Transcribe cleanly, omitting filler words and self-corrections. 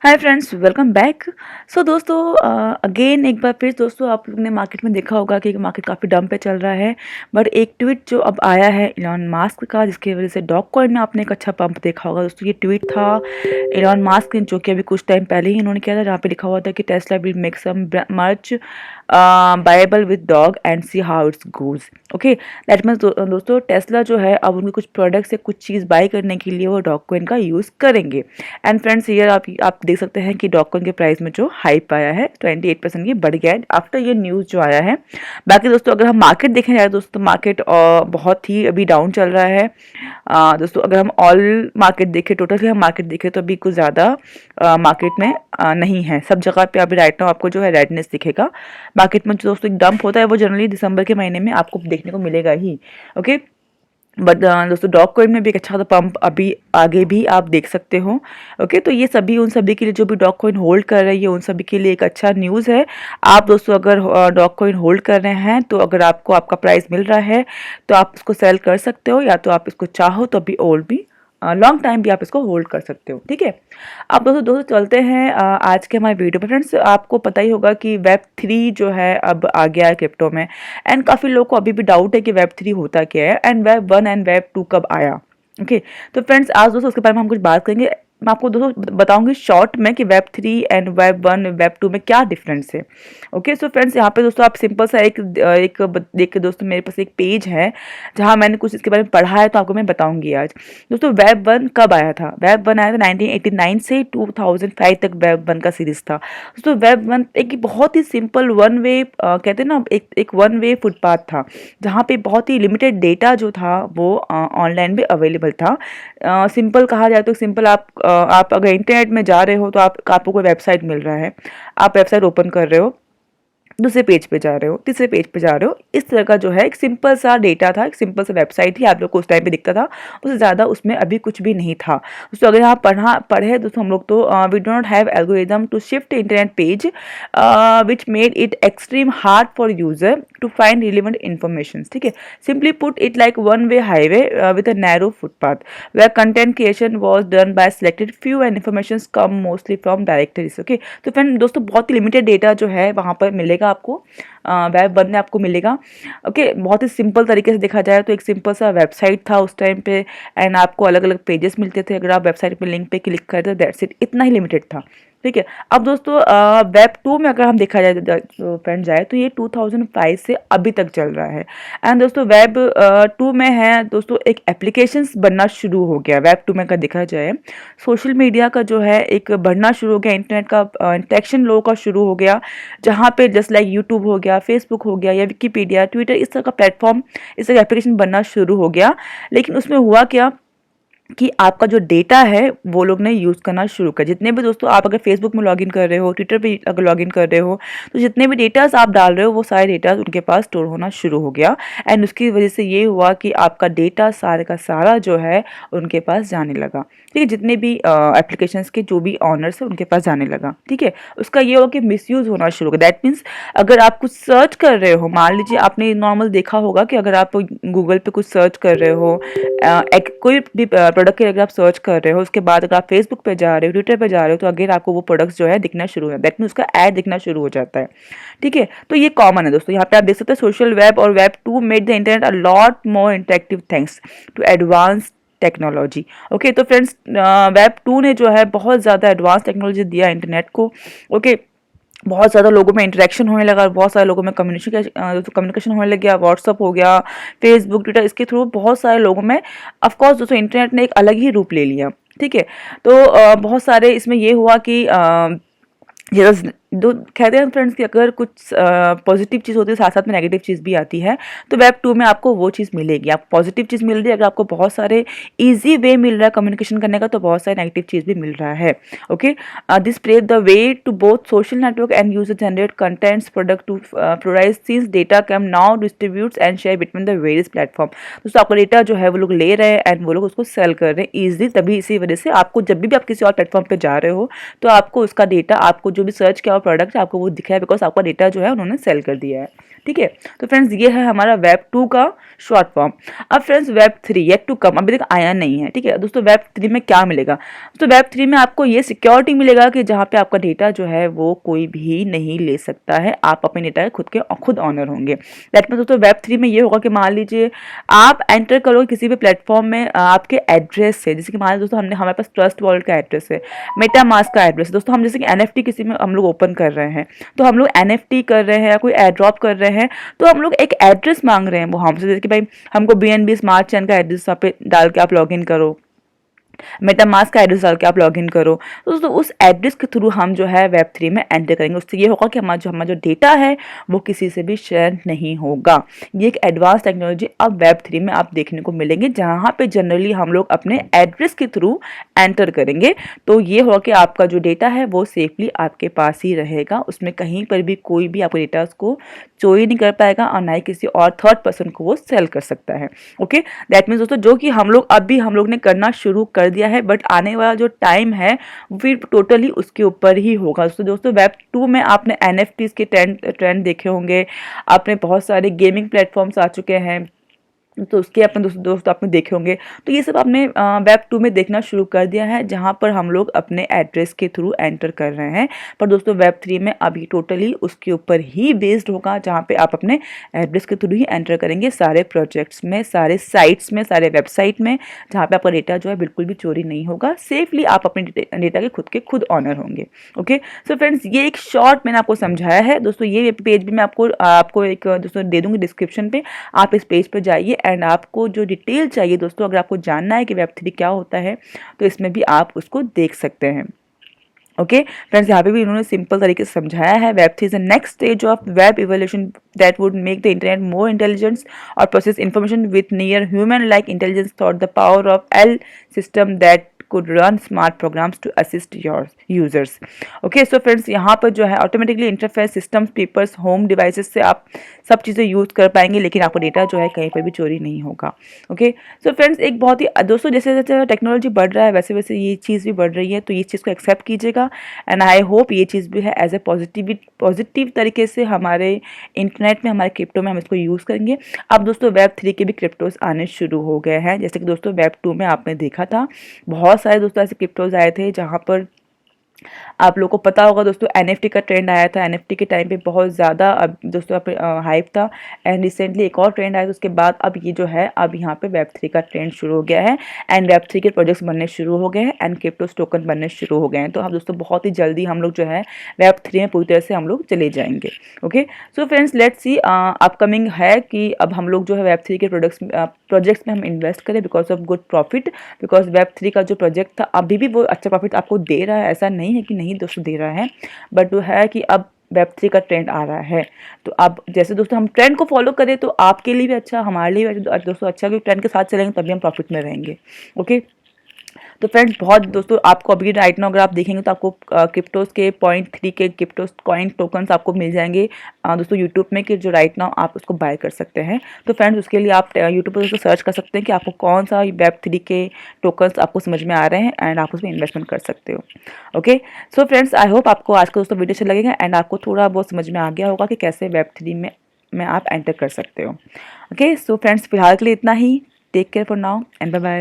हाय friends, welcome back. So दोस्तों, again एक बार फिर दोस्तों आप लोग ने मार्केट में देखा होगा कि मार्केट काफ़ी डंप पे चल रहा है। बट एक ट्वीट जो अब आया है इलॉन मास्क का, जिसकी वजह से डॉग कॉइन में आपने एक अच्छा पंप देखा होगा दोस्तों। ये ट्वीट था इलॉन मास्क ने, जो कि अभी कुछ टाइम पहले ही इन्होंने किया था, जहाँ पे लिखा हुआ था कि टेस्ला विल मेक सम मर्च Bible with dog and see how it's goes. Okay, that means दोस्तों टेस्ला जो है अब उनके कुछ प्रोडक्ट से कुछ चीज़ बाय करने के लिए वो डॉग कॉइन का यूज़ करेंगे। एंड फ्रेंड्स, ये आप देख सकते हैं कि डॉग कॉइन के प्राइस में जो हाइप आया है 28% ये बढ़ गया है आफ्टर ये न्यूज़ जो आया है। बाकी दोस्तों अगर हम मार्केट देखें जाए दोस्तों, मार्केट बहुत ही अभी डाउन चल रहा है। दोस्तों अगर हम ऑल मार्केट देखें, टोटली हम मार्केट देखें तो अभी कुछ ज़्यादा मार्केट में नहीं है। सब जगह पे अभी राइट नाउ आपको जो है रेडनेस दिखेगा। मार्केट में जो दोस्तों एक डंप होता है वो जनरली दिसंबर के महीने में आपको देखने को मिलेगा ही। ओके, बट दोस्तों डॉग कॉइन में भी एक अच्छा सा पंप अभी आगे भी आप देख सकते हो। ओके, तो ये सभी उन सभी के लिए जो भी डॉग कॉइन होल्ड कर रहे हैं, ये उन सभी के लिए एक अच्छा न्यूज़ है। आप दोस्तों अगर डॉग कॉइन होल्ड कर रहे हैं तो अगर आपको आपका प्राइस मिल रहा है तो आप इसको सेल कर सकते हो, या तो आप इसको चाहो तो अभी और भी लॉन्ग टाइम भी आप इसको होल्ड कर सकते हो। ठीक है, अब दोस्तों चलते हैं आज के हमारे वीडियो पे। फ्रेंड्स, आपको पता ही होगा कि वेब 3 जो है अब आ गया है क्रिप्टो में। एंड काफ़ी लोगों को अभी भी डाउट है कि वेब 3 होता क्या है एंड वेब 1 एंड वेब 2 कब आया। ओके, तो फ्रेंड्स आज दोस्तों उसके बारे में हम कुछ बात करेंगे। मैं आपको दोस्तों बताऊंगी शॉर्ट में कि वेब 3 एंड वेब 1 वेब 2 में क्या डिफरेंस है। ओके, सो फ्रेंड्स यहाँ पे दोस्तों आप सिंपल सा देख के दोस्तों मेरे पास एक पेज है जहाँ मैंने कुछ इसके बारे में पढ़ा है, तो आपको मैं बताऊंगी आज। दोस्तों वेब 1 कब आया था? वेब 1 आया था 1989 से 2005 तक वेब 1 का सीरीज था। दोस्तों वेब 1 एक बहुत ही सिंपल वन वे कहते हैं ना, एक वन वे फुटपाथ था, जहाँ पे बहुत ही लिमिटेड डेटा जो था वो ऑनलाइन में अवेलेबल था। सिंपल कहा जाए तो सिंपल आप अगर इंटरनेट में जा रहे हो तो आपको कोई वेबसाइट मिल रहा है, आप वेबसाइट ओपन कर रहे हो, दूसरे पेज पे जा रहे हो, तीसरे पेज पे जा रहे हो, इस तरह का जो है एक सिंपल सा डेटा था, एक सिंपल सा वेबसाइट ही आप लोग को उस टाइम पे दिखता था। उससे ज़्यादा उसमें अभी कुछ भी नहीं था। दोस्तों अगर यहाँ पढ़े दोस्तों हम लोग तो we do not have algorithm to shift internet page which made it extreme hard for user to find relevant information. ठीक है, simply put it like one way highway with a narrow footpath where content creation was done by selected few and information come mostly from directories. Okay, तो friend दोस्तों बहुत ही limited data जो है वहाँ पर मिलेगा आपको, वेब 1 में आपको मिलेगा। ओके, बहुत ही सिंपल तरीके से देखा जाए तो एक सिंपल सा वेबसाइट था उस टाइम पे, एंड आपको अलग अलग पेजेस मिलते थे। अगर आप वेबसाइट पे लिंक पे क्लिक करते तो दैट्स इट, इतना ही लिमिटेड था। ठीक है, अब दोस्तों वेब 2 में अगर हम देखा जाए तो फ्रेंड जाए तो ये 2005 से अभी तक चल रहा है। एंड दोस्तों वेब 2 में है दोस्तों एक एप्लीकेशंस बनना शुरू हो गया। वेब 2 में अगर देखा जाए सोशल मीडिया का जो है एक बढ़ना शुरू हो गया, इंटरनेट का इंटरेक्शन लोगों का शुरू हो गया, जहाँ पे जस्ट लाइक यूट्यूब हो गया, फेसबुक हो गया या विकीपीडिया, ट्विटर, इस तरह का प्लेटफॉर्म, इस तरह का एप्लीकेशन बनना शुरू हो गया। लेकिन उसमें हुआ क्या कि आपका जो डेटा है वो लोग ने यूज़ करना शुरू कर। जितने भी दोस्तों आप अगर फेसबुक में लॉगिन कर रहे हो, ट्विटर पे अगर लॉगिन कर रहे हो, तो जितने भी डेटास आप डाल रहे हो वो सारे डेटास उनके पास स्टोर होना शुरू हो गया। एंड उसकी वजह से ये हुआ कि आपका डेटा सारे का सारा जो है उनके पास जाने लगा। ठीक है, जितने भी एप्लीकेशंस के जो भी ऑनर्स है उनके पास जाने लगा। ठीक है, उसका ये हुआ कि मिसयूज़ होना शुरू हो गया। दैट मीन्स अगर आप कुछ सर्च कर रहे हो, मान लीजिए आपने नॉर्मल देखा होगा कि अगर आप गूगल पे कुछ सर्च कर रहे हो, कोई भी प्रोडक्ट के अगर आप सर्च कर रहे हो, उसके बाद अगर आप फेसबुक पे जा रहे हो, ट्विटर पे जा रहे हो, तो अगेन आपको वो प्रोडक्ट्स जो है दिखना शुरू हो जाता है। दैट मीन उसका ऐड दिखना शुरू हो जाता है। ठीक है, तो ये कॉमन है दोस्तों। यहाँ पे आप देख सकते हैं सोशल वेब और web 2 made the internet a lot more interactive thanks to advance technology. Okay, तो फ्रेंड्स वेब 2 ने जो है बहुत ज़्यादा एडवांस टेक्नोलॉजी दिया इंटरनेट को। ओके, बहुत ज़्यादा लोगों में इंटरेक्शन होने लगा, बहुत सारे लोगों में कम्युनिकेशन होने लग गया। व्हाट्सअप हो गया, फेसबुक, ट्विटर, इसके थ्रू बहुत सारे लोगों में ऑफकोर्स दोस्तों इंटरनेट ने एक अलग ही रूप ले लिया। ठीक है, तो बहुत सारे इसमें ये हुआ कि जैसे दो कहते हैं फ्रेंड्स कि अगर कुछ पॉजिटिव चीज़ होती है साथ साथ में नेगेटिव चीज़ भी आती है, तो वेब 2 में आपको वो चीज़ मिलेगी। आप पॉजिटिव चीज़ मिल रही है, अगर आपको बहुत सारे इजी वे मिल रहा है कम्युनिकेशन करने का, तो बहुत सारे नेगेटिव चीज़ भी मिल रहा है। Okay, this paves the way to both social network and user generate contents product to provide since data came now distributes and share between the various platform. दोस्तों आपका डेटा जो है वो लोग ले रहे हैं एंड वो लोग उसको सेल कर रहे हैं ईजिली। तभी इसी वजह से आपको जब भी आप किसी और प्लेटफॉर्म पे जा रहे हो तो आपको उसका डेटा, आपको जो भी सर्च किया प्रोडक्ट आपको वो दिखा है, बिकॉज आपका डेटा जो है उन्होंने सेल कर दिया है। ठीक है। तो फ्रेंड्स ये है हमारा वेब 2 का शॉर्ट फॉर्म। अब friends web 3 yet to come, अभी तक आया नहीं है, ठीक है दोस्तों। वेब 3 में क्या मिलेगा? तो वेब 3 में आपको ये सिक्योरिटी मिलेगा कि जहाँ पे आपका डेटा जो है वो कोई भी नहीं ले सकता है, आप अपने डेटा के खुद ऑनर होंगे। दैट मीन दोस्तों वेब 3 में ये होगा कि मान लीजिए आप एंटर करो किसी भी प्लेटफॉर्म में आपके एड्रेस से, जैसे कि मान लीजिए दोस्तों हमारे पास ट्रस्ट वॉलेट का एड्रेस है, मेटामास्क का एड्रेस है दोस्तों। हम जैसे कि एनएफटी किसी में हम लोग ओपन कर रहे हैं, तो हम लोग एनएफटी कर रहे हैं या कोई एयर ड्रॉप कर रहे हैं, तो हम लोग एक एड्रेस मांग रहे हैं वो हमसे, जैसे कि भाई हमको बीएनबी स्मार्ट चैन का एड्रेस वहाँ पे डाल के आप लॉग इन करो, मेटामास्क का एड्रेस डाल के आप लॉगिन करो। तो दोस्तों उस एड्रेस के थ्रू हम जो है वेब 3 में एंटर करेंगे। उससे ये होगा कि हमारा जो डेटा है वो किसी से भी शेयर नहीं होगा। ये एक एडवांस टेक्नोलॉजी अब वेब 3 में आप देखने को मिलेंगे, जहाँ पे जनरली हम लोग अपने एड्रेस के थ्रू एंटर करेंगे। तो ये होगा कि आपका जो डेटा है वो सेफली आपके पास ही रहेगा, उसमें कहीं पर भी कोई भी आपके डेटा को चोरी नहीं कर पाएगा और ना ही किसी और थर्ड पर्सन को वो सेल कर सकता है। ओके, दैट मीन्स दोस्तों जो कि हम लोग ने करना शुरू कर दिया है, बट आने वाला जो टाइम है फिर टोटली उसके ऊपर ही होगा। तो दोस्तों वेब 2 में आपने एनएफटीज के ट्रेंड देखे होंगे, आपने बहुत सारे गेमिंग प्लेटफॉर्म्स आ चुके हैं, तो उसके अपने दोस्त आपने देखे होंगे। तो ये सब आपने वेब 2 में देखना शुरू कर दिया है, जहाँ पर हम लोग अपने एड्रेस के थ्रू एंटर कर रहे हैं। पर दोस्तों वेब 3 में अभी टोटली उसके ऊपर ही बेस्ड होगा, जहाँ पे आप अपने एड्रेस के थ्रू ही एंटर करेंगे सारे प्रोजेक्ट्स में, सारे साइट्स में, सारे वेबसाइट में, जहाँ पे आपका डेटा जो है बिल्कुल भी चोरी नहीं होगा। सेफली आप अपने डेटा के खुद ऑनर होंगे। ओके, सो फ्रेंड्स ये एक शॉर्ट मैंने आपको समझाया है दोस्तों। ये पेज भी मैं आपको एक दोस्तों दे दूँगी डिस्क्रिप्शन पे, आप इस पेज पर जाइए एंड आपको जो डिटेल चाहिए दोस्तों, अगर आपको जानना है कि वेब 3 क्या होता है तो इसमें भी आप उसको देख सकते हैं। ओके फ्रेंड्स, यहाँ पे भी इन्होंने सिंपल तरीके से समझाया है। Web 3 is the next stage of web evolution that would make the internet more intelligence और process information with near human like intelligence thought the power of L system that could run smart programs to assist your users. Okay, so friends यहाँ पर जो है automatically interface systems, papers, home devices से आप सब चीज़ें use कर पाएंगे, लेकिन आपका डेटा जो है कहीं पर भी चोरी नहीं होगा। ओके, सो फ्रेंड्स एक बहुत ही दोस्तों जैसे जैसे टेक्नोलॉजी बढ़ रहा है वैसे वैसे ये चीज़ भी बढ़ रही है, तो ये चीज़ को एक्सेप्ट कीजिएगा एंड आई होप ये चीज़ भी है एज ए पॉजिटिव तरीके से हमारे इंटरनेट में, हमारे क्रिप्टो में हम इसको यूज़ करेंगे। अब दोस्तों वेब 3 के भी क्रिप्टोज आने शुरू हो गए हैं, जैसे कि दोस्तों वेब 2 में आपने देखा था बहुत सारे दोस्तों ऐसे क्रिप्टोज आए थे, जहाँ पर आप लोगों को पता होगा दोस्तों एनएफटी का ट्रेंड आया था। एनएफटी के टाइम पे बहुत ज़्यादा अब दोस्तों हाइप था एंड रिसेंटली एक और ट्रेंड आया था उसके बाद अब ये जो है अब यहाँ पे वेब 3 का ट्रेंड शुरू हो गया है एंड वेब 3 के प्रोजेक्ट्स बनने शुरू हो गए हैं एंड क्रिप्टो टोकन बनने शुरू हो गए हैं। तो हम दोस्तों बहुत ही जल्दी हम लोग जो है वेब 3 में पूरी तरह से हम लोग चले जाएंगे। Okay, so friends let's see upcoming है कि अब हम लोग जो है वेब 3 के प्रोजेक्ट्स में हम इन्वेस्ट करें because of good profit, because web 3 का जो प्रोजेक्ट था अभी भी वो अच्छा प्रॉफिट आपको दे रहा है, ऐसा नहीं है कि नहीं दोस्तों दे रहा है, बट वो है कि अब वेब 3 का ट्रेंड आ रहा है। तो अब जैसे दोस्तों हम ट्रेंड को फॉलो करें तो आपके लिए भी अच्छा, हमारे लिए भी दोस्तों अच्छा, क्योंकि ट्रेंड के साथ चलेंगे तभी हम प्रॉफिट में रहेंगे। ओके, तो फ्रेंड्स बहुत दोस्तों आपको अभी राइट नाउ अगर आप देखेंगे तो आपको क्रिप्टोज के 0.3 के क्रिप्टोज कॉइन टोकन्स आपको मिल जाएंगे दोस्तों यूट्यूब में, कि जो राइट नाउ आप उसको बाय कर सकते हैं। तो फ्रेंड्स उसके लिए आप यूट्यूब पर दोस्तों सर्च कर सकते हैं कि आपको कौन सा वेब 3 के टोकन्स आपको समझ में आ रहे हैं एंड आप उसमें इन्वेस्टमेंट कर सकते हो। Okay, so friends I hope आपको आज का दोस्तों वीडियो अच्छा लगेगा एंड आपको थोड़ा बहुत समझ में आ गया होगा कि कैसे वेब 3 में आप एंटर कर सकते हो। ओके, सो फ्रेंड्स फिलहाल के लिए इतना ही। Take care for now and bye bye.